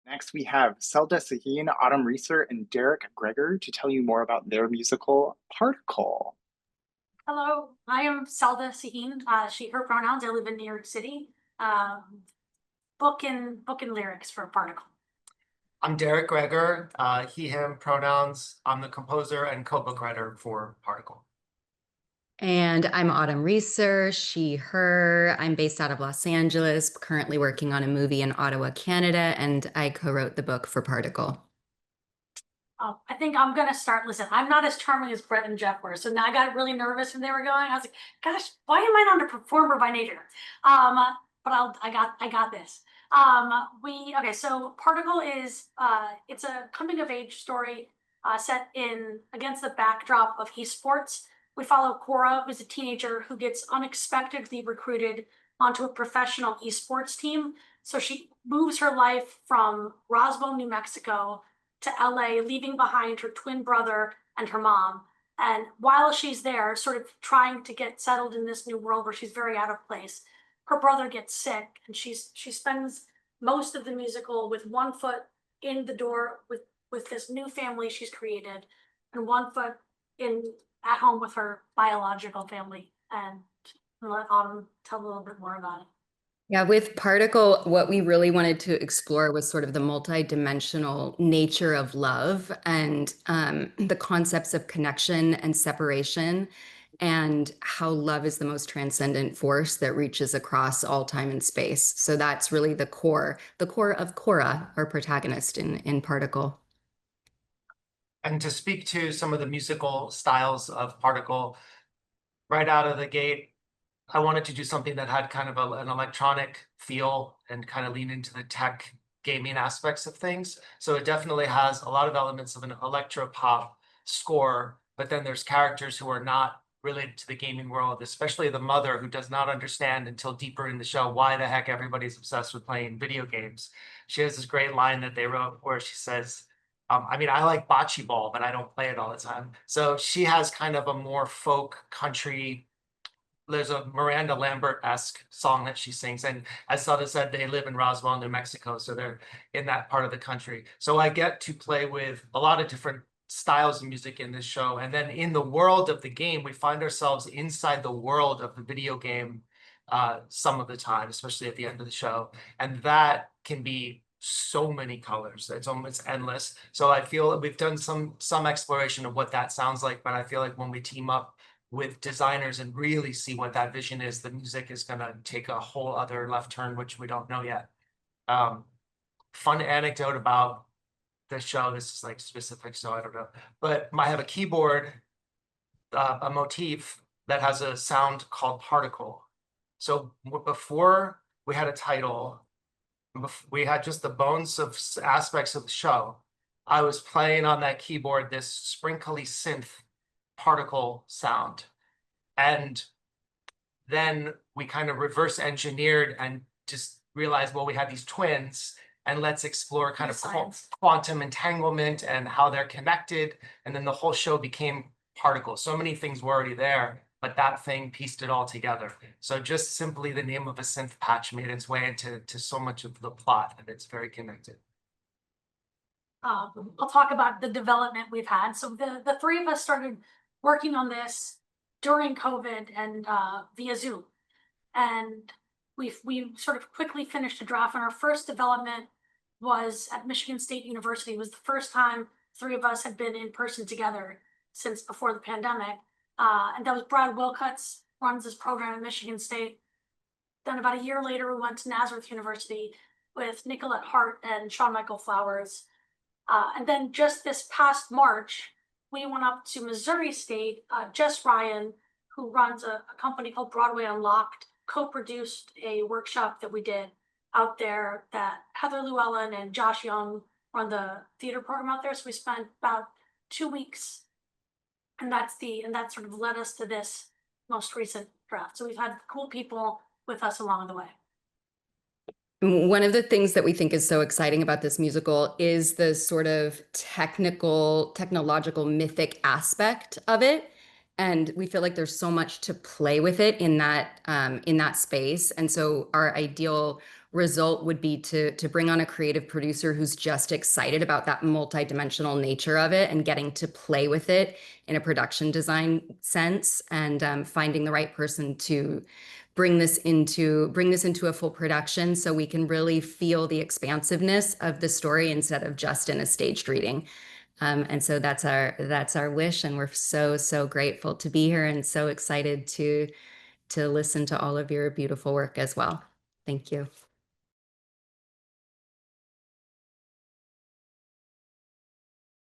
Next, we have Selda Sahin, Autumn Reeser, and Derek Gregor to tell you more about their musical Particle. Hello, I am Selda Sahin, she, her pronouns. I live in New York City. Book and lyrics for Particle. I'm Derek Gregor, he, him pronouns. I'm the composer and co-book writer for Particle. And I'm Autumn Reeser, she, her. I'm based out of Los Angeles, currently working on a movie in Ottawa, Canada, and I co-wrote the book for Particle. I think I'm gonna start. Listen, I'm not as charming as Brett and Jeff were, so now I got really nervous when they were going. I was like, "Gosh, why am I not a performer by nature?" But I got this. Okay. So Particle is it's a coming of age story set in against the backdrop of esports. We follow Cora, who's a teenager who gets unexpectedly recruited onto a professional esports team. So she moves her life from Roswell, New Mexico to LA, leaving behind her twin brother and her mom. And while she's there, sort of trying to get settled in this new world where she's very out of place, her brother gets sick, and she spends most of the musical with one foot in the door with this new family she's created, and one foot in at home with her biological family. And I'll let Autumn tell a little bit more about it. Yeah, with Particle, what we really wanted to explore was sort of the multidimensional nature of love and the concepts of connection and separation, and how love is the most transcendent force that reaches across all time and space. So that's really the core of Cora, our protagonist in Particle. And to speak to some of the musical styles of Particle, right out of the gate, I wanted to do something that had kind of an electronic feel and kind of lean into the tech gaming aspects of things. So it definitely has a lot of elements of an electro pop score, but then there's characters who are not related to the gaming world, especially the mother, who does not understand until deeper in the show why the heck everybody's obsessed with playing video games. She has this great line that they wrote where she says, I mean, I like bocce ball, but I don't play it all the time. So she has kind of a more folk country. There's a Miranda Lambert-esque song that she sings. And as Selda said, they live in Roswell, New Mexico. So they're in that part of the country. So I get to play with a lot of different styles of music in this show. And then in the world of the game, we find ourselves inside the world of the video game some of the time, especially at the end of the show. And that can be so many colors. It's almost endless. So I feel we've done some exploration of what that sounds like. But I feel like when we team up with designers and really see what that vision is, the music is going to take a whole other left turn, which we don't know yet. Fun anecdote about the show. This is like specific, so I don't know. But I have a keyboard, a motif that has a sound called Particle. So before we had a title, we had just the bones of aspects of the show. I was playing on that keyboard this sprinkly synth particle sound, and then we kind of reverse engineered and just realized, well, we have these twins, and let's explore kind of quantum entanglement and how they're connected. And then the whole show became Particle. So many things were already there, but that thing pieced it all together. So just simply the name of a synth patch made its way into so much of the plot, and it's very connected. I'll talk about the development we've had. So the three of us started working on this during COVID and via Zoom. And we sort of quickly finished a draft. And our first development was at Michigan State University. It was the first time three of us had been in person together since before the pandemic. And that was Brad Wilcuts, runs this program at Michigan State. Then about a year later, we went to Nazareth University with Nicolette Hart and Sean Michael Flowers. And then just this past March, we went up to Missouri State. Jess Ryan, who runs a company called Broadway Unlocked, co-produced a workshop that we did out there that Heather Llewellyn and Josh Young run the theater program out there. So we spent about 2 weeks, and that sort of led us to this most recent draft. So we've had cool people with us along the way. One of the things that we think is so exciting about this musical is the sort of technological, mythic aspect of it. And we feel like there's so much to play with it in that space. And so our ideal result would be to bring on a creative producer who's just excited about that multidimensional nature of it and getting to play with it in a production design sense, and finding the right person to bring this into a full production so we can really feel the expansiveness of the story instead of just in a staged reading. And so that's our wish, and we're so grateful to be here and so excited to listen to all of your beautiful work as well. Thank you.